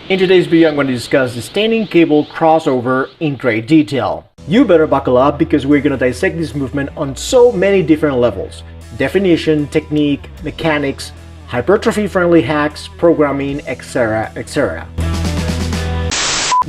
In today's video, I'm going to discuss the standing cable crossover in great detail. You better buckle up because we're going to dissect this movement on so many different levels: definition, technique, mechanics, hypertrophy-friendly hacks, programming, etc., etc.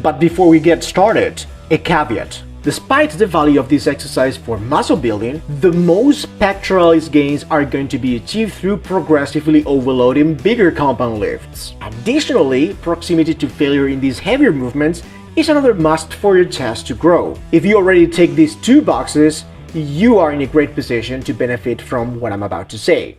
But before we get started, a caveat. Despite the value of this exercise for muscle building, the most pectoralis gains are going to be achieved through progressively overloading bigger compound lifts. Additionally, proximity to failure in these heavier movements is another must for your chest to grow. If you already tick these two boxes, you are in a great position to benefit from what I'm about to say.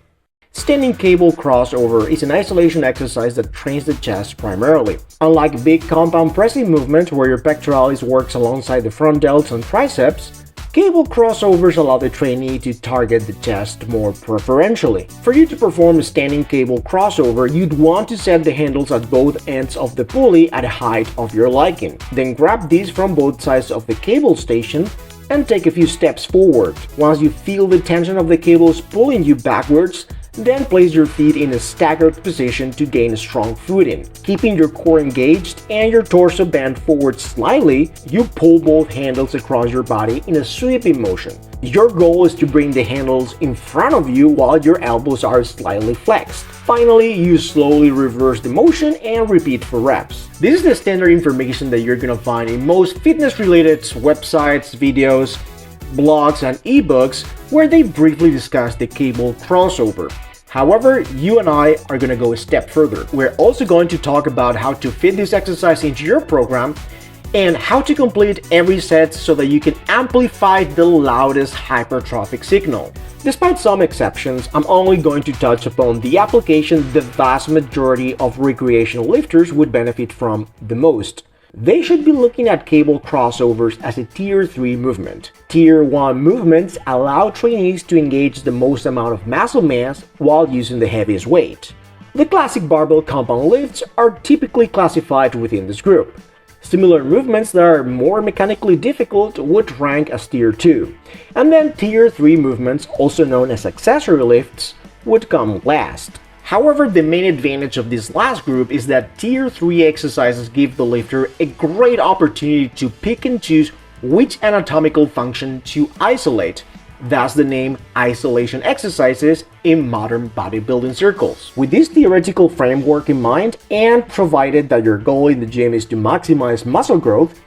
Standing cable crossover is an isolation exercise that trains the chest primarily. Unlike big compound pressing movement where your pectoralis works alongside the front delts and triceps, cable crossovers allow the trainee to target the chest more preferentially. For you to perform a standing cable crossover, you'd want to set the handles at both ends of the pulley at a height of your liking. Then grab these from both sides of the cable station and take a few steps forward. Once you feel the tension of the cables pulling you backwards, then place your feet in a staggered position to gain a strong footing. Keeping your core engaged and your torso bent forward slightly, you pull both handles across your body in a sweeping motion. Your goal is to bring the handles in front of you while your elbows are slightly flexed. Finally, you slowly reverse the motion and repeat for reps. This is the standard information that you're gonna find in most fitness-related websites, videos, blogs, and ebooks where they briefly discuss the cable crossover. However, you and I are going to go a step further. We're also going to talk about how to fit this exercise into your program and how to complete every set so that you can amplify the loudest hypertrophic signal. Despite some exceptions, I'm only going to touch upon the application the vast majority of recreational lifters would benefit from the most. They should be looking at cable crossovers as a Tier 3 movement. Tier 1 movements allow trainees to engage the most amount of muscle mass while using the heaviest weight. The classic barbell compound lifts are typically classified within this group. Similar movements that are more mechanically difficult would rank as Tier 2. And then Tier 3 movements, also known as accessory lifts, would come last. However, the main advantage of this last group is that Tier 3 exercises give the lifter a great opportunity to pick and choose which anatomical function to isolate, thus the name isolation exercises in modern bodybuilding circles. With this theoretical framework in mind, and provided that your goal in the gym is to maximize muscle growth,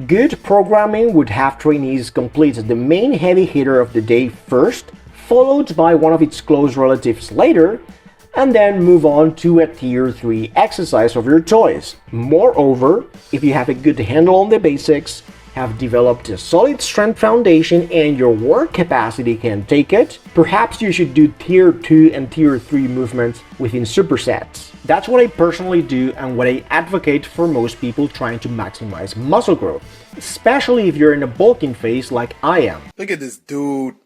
good programming would have trainees complete the main heavy hitter of the day first, followed by one of its close relatives later, and then move on to a Tier 3 exercise of your choice. Moreover, if you have a good handle on the basics, have developed a solid strength foundation, and your work capacity can take it, perhaps you should do Tier 2 and Tier 3 movements within supersets. That's what I personally do and what I advocate for most people trying to maximize muscle growth, especially if you're in a bulking phase like I am. Look at this dude.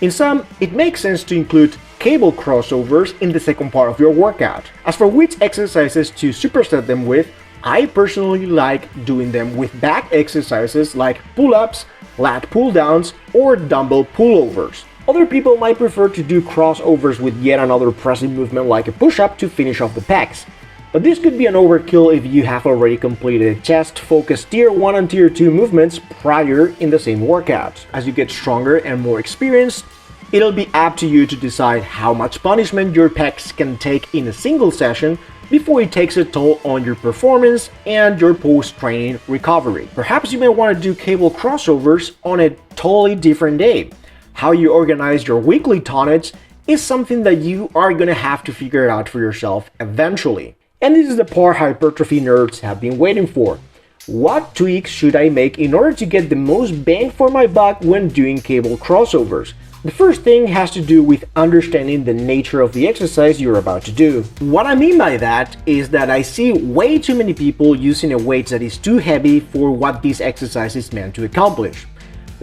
In sum, it makes sense to include cable crossovers in the second part of your workout. As for which exercises to superset them with, I personally like doing them with back exercises like pull-ups, lat pull-downs, or dumbbell pullovers. Other people might prefer to do crossovers with yet another pressing movement like a push-up to finish off the pecs. But this could be an overkill if you have already completed chest-focused Tier 1 and Tier 2 movements prior in the same workout. As you get stronger and more experienced, it'll be up to you to decide how much punishment your pecs can take in a single session before it takes a toll on your performance and your post-training recovery. Perhaps you may want to do cable crossovers on a totally different day. How you organize your weekly tonnage is something that you are going to have to figure out for yourself eventually. And this is the part hypertrophy nerds have been waiting for. What tweaks should I make in order to get the most bang for my buck when doing cable crossovers? The first thing has to do with understanding the nature of the exercise you're about to do. What I mean by that is that I see way too many people using a weight that is too heavy for what this exercise is meant to accomplish.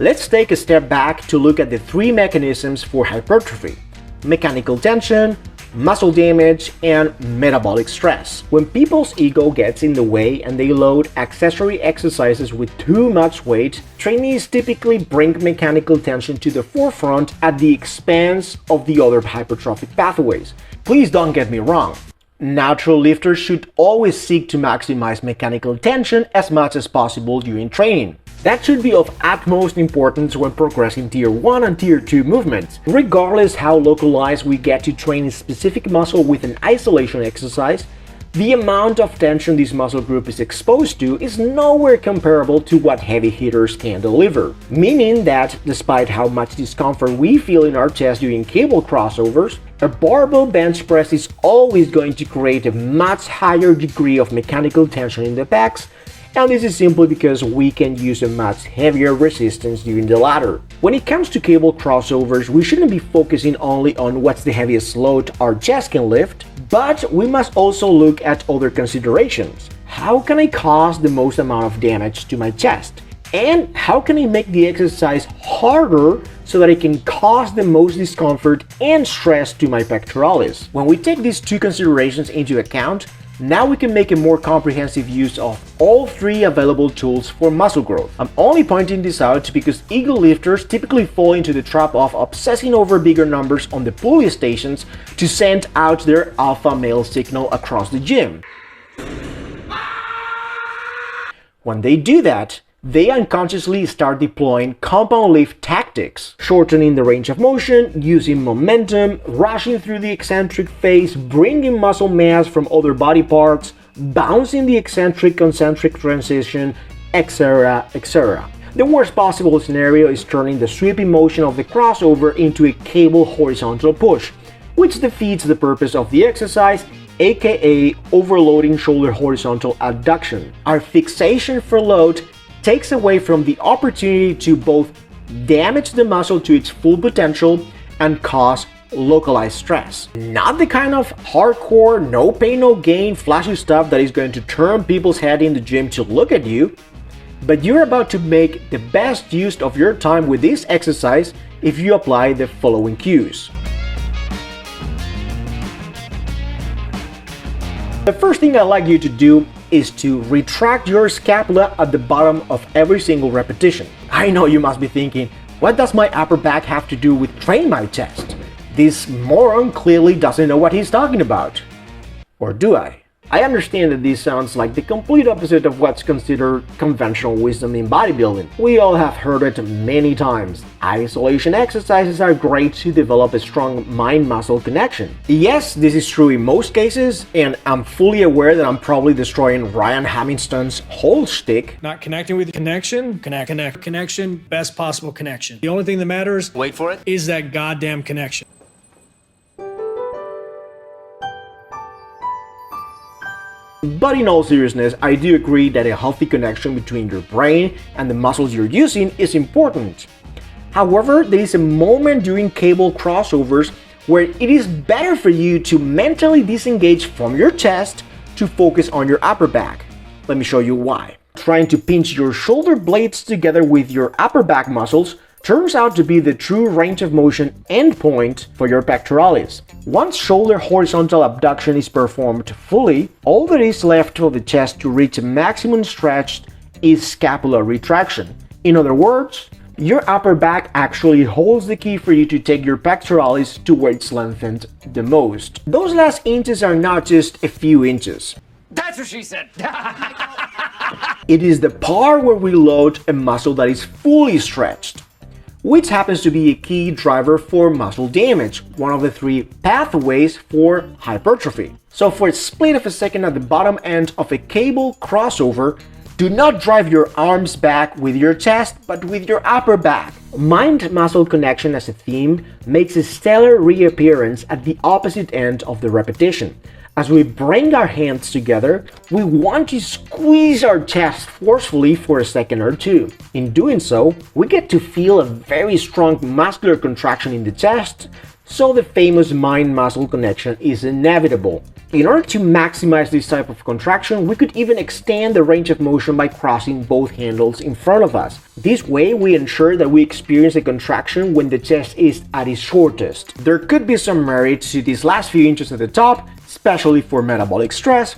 Let's take a step back to look at the three mechanisms for hypertrophy: mechanical tension, muscle damage, and metabolic stress. When people's ego gets in the way and they load accessory exercises with too much weight, trainees typically bring mechanical tension to the forefront at the expense of the other hypertrophic pathways. Please don't get me wrong. Natural lifters should always seek to maximize mechanical tension as much as possible during training. That should be of utmost importance when progressing Tier 1 and Tier 2 movements. Regardless how localized we get to train a specific muscle with an isolation exercise, the amount of tension this muscle group is exposed to is nowhere comparable to what heavy hitters can deliver. Meaning that, despite how much discomfort we feel in our chest during cable crossovers, a barbell bench press is always going to create a much higher degree of mechanical tension in the pecs, and this is simply because we can use a much heavier resistance during the ladder. When it comes to cable crossovers, we shouldn't be focusing only on what's the heaviest load our chest can lift, but we must also look at other considerations. How can I cause the most amount of damage to my chest? And how can I make the exercise harder so that it can cause the most discomfort and stress to my pectoralis? When we take these two considerations into account, now we can make a more comprehensive use of all three available tools for muscle growth. I'm only pointing this out because ego lifters typically fall into the trap of obsessing over bigger numbers on the pulley stations to send out their alpha male signal across the gym. When they do that, they unconsciously start deploying compound lift tactics, shortening the range of motion, using momentum, rushing through the eccentric phase, bringing muscle mass from other body parts, bouncing the eccentric-concentric transition, etc., etc. The worst possible scenario is turning the sweeping motion of the crossover into a cable horizontal push, which defeats the purpose of the exercise, aka overloading shoulder horizontal adduction. Our fixation for load takes away from the opportunity to both damage the muscle to its full potential and cause localized stress. Not the kind of hardcore, no pain, no gain, flashy stuff that is going to turn people's head in the gym to look at you, but you're about to make the best use of your time with this exercise if you apply the following cues. The first thing I'd like you to do is to retract your scapula at the bottom of every single repetition. I know you must be thinking, what does my upper back have to do with training my chest? This moron clearly doesn't know what he's talking about. Or do I? I understand that this sounds like the complete opposite of what's considered conventional wisdom in bodybuilding. We all have heard it many times. Isolation exercises are great to develop a strong mind-muscle connection. Yes, this is true in most cases, and I'm fully aware that I'm probably destroying Ryan Hamilton's whole shtick. Not connecting with the connection, best possible connection. The only thing that matters, wait for it, is that goddamn connection. But in all seriousness, I do agree that a healthy connection between your brain and the muscles you're using is important. However, there is a moment during cable crossovers where it is better for you to mentally disengage from your chest to focus on your upper back. Let me show you why. Trying to pinch your shoulder blades together with your upper back muscles turns out to be the true range of motion endpoint for your pectoralis. Once shoulder horizontal abduction is performed fully, all that is left of the chest to reach a maximum stretch is scapular retraction. In other words, your upper back actually holds the key for you to take your pectoralis to where it's lengthened the most. Those last inches are not just a few inches. That's what she said. It is the part where we load a muscle that is fully stretched, which happens to be a key driver for muscle damage, one of the three pathways for hypertrophy. So for a split of a second at the bottom end of a cable crossover, do not drive your arms back with your chest, but with your upper back. Mind-muscle connection as a theme makes a stellar reappearance at the opposite end of the repetition. As we bring our hands together, we want to squeeze our chest forcefully for a second or two. In doing so, we get to feel a very strong muscular contraction in the chest, so the famous mind-muscle connection is inevitable. In order to maximize this type of contraction, we could even extend the range of motion by crossing both handles in front of us. This way, we ensure that we experience a contraction when the chest is at its shortest. There could be some merit to these last few inches at the top, especially for metabolic stress,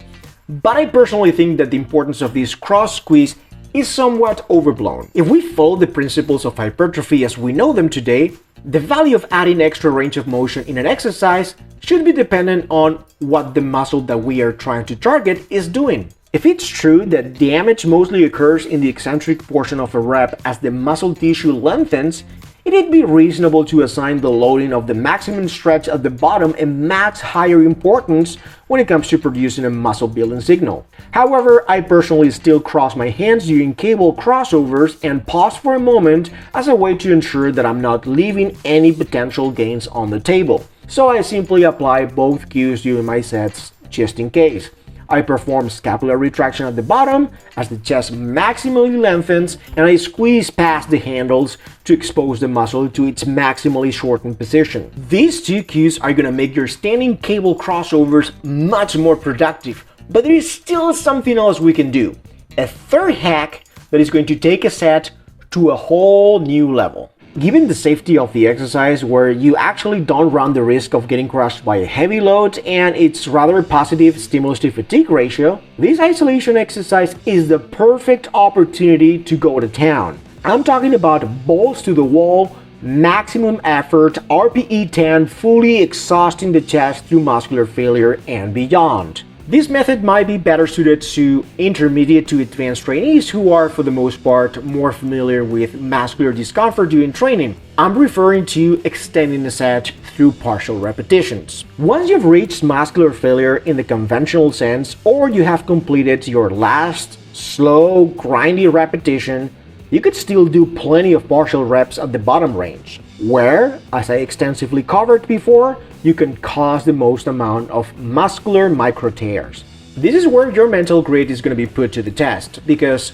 but I personally think that the importance of this cross squeeze is somewhat overblown. If we follow the principles of hypertrophy as we know them today, the value of adding extra range of motion in an exercise should be dependent on what the muscle that we are trying to target is doing. If it's true that damage mostly occurs in the eccentric portion of a rep as the muscle tissue lengthens, it'd be reasonable to assign the loading of the maximum stretch at the bottom a much higher importance when it comes to producing a muscle building signal. However, I personally still cross my hands during cable crossovers and pause for a moment as a way to ensure that I'm not leaving any potential gains on the table. So I simply apply both cues during my sets just in case. I perform scapular retraction at the bottom as the chest maximally lengthens, and I squeeze past the handles to expose the muscle to its maximally shortened position. These two cues are gonna make your standing cable crossovers much more productive, but there is still something else we can do. A third hack that is going to take a set to a whole new level. Given the safety of the exercise where you actually don't run the risk of getting crushed by a heavy load and its rather positive stimulus to fatigue ratio, this isolation exercise is the perfect opportunity to go to town. I'm talking about balls to the wall, maximum effort, RPE 10, fully exhausting the chest through muscular failure and beyond. This method might be better suited to intermediate to advanced trainees who are, for the most part, more familiar with muscular discomfort during training. I'm referring to extending the set through partial repetitions. Once you've reached muscular failure in the conventional sense, or you have completed your last slow, grindy repetition, you could still do plenty of partial reps at the bottom range, where, as I extensively covered before, you can cause the most amount of muscular micro tears. This is where your mental grit is going to be put to the test, because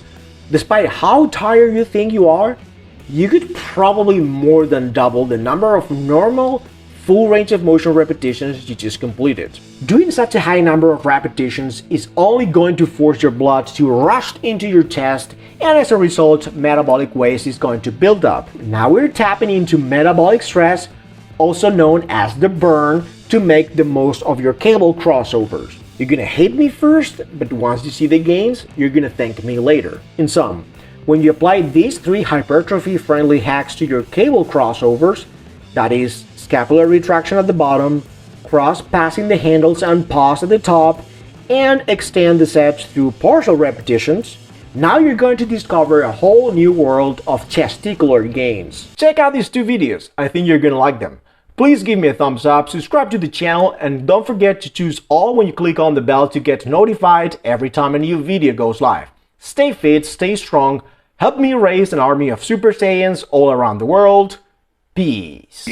despite how tired you think you are, you could probably more than double the number of normal full range of motion repetitions you just completed. Doing such a high number of repetitions is only going to force your blood to rush into your chest, and as a result, metabolic waste is going to build up. Now we're tapping into metabolic stress, also known as the burn, to make the most of your cable crossovers. You're gonna hate me first, but once you see the gains, you're gonna thank me later. In sum, when you apply these 3 hypertrophy-friendly hacks to your cable crossovers, that is, scapular retraction at the bottom, cross passing the handles and pause at the top, and extend the sets through partial repetitions, now you're going to discover a whole new world of testicular gains. Check out these 2 videos, I think you're gonna like them. Please give me a thumbs up, subscribe to the channel, and don't forget to choose all when you click on the bell to get notified every time a new video goes live. Stay fit, stay strong, help me raise an army of Super Saiyans all around the world. Peace.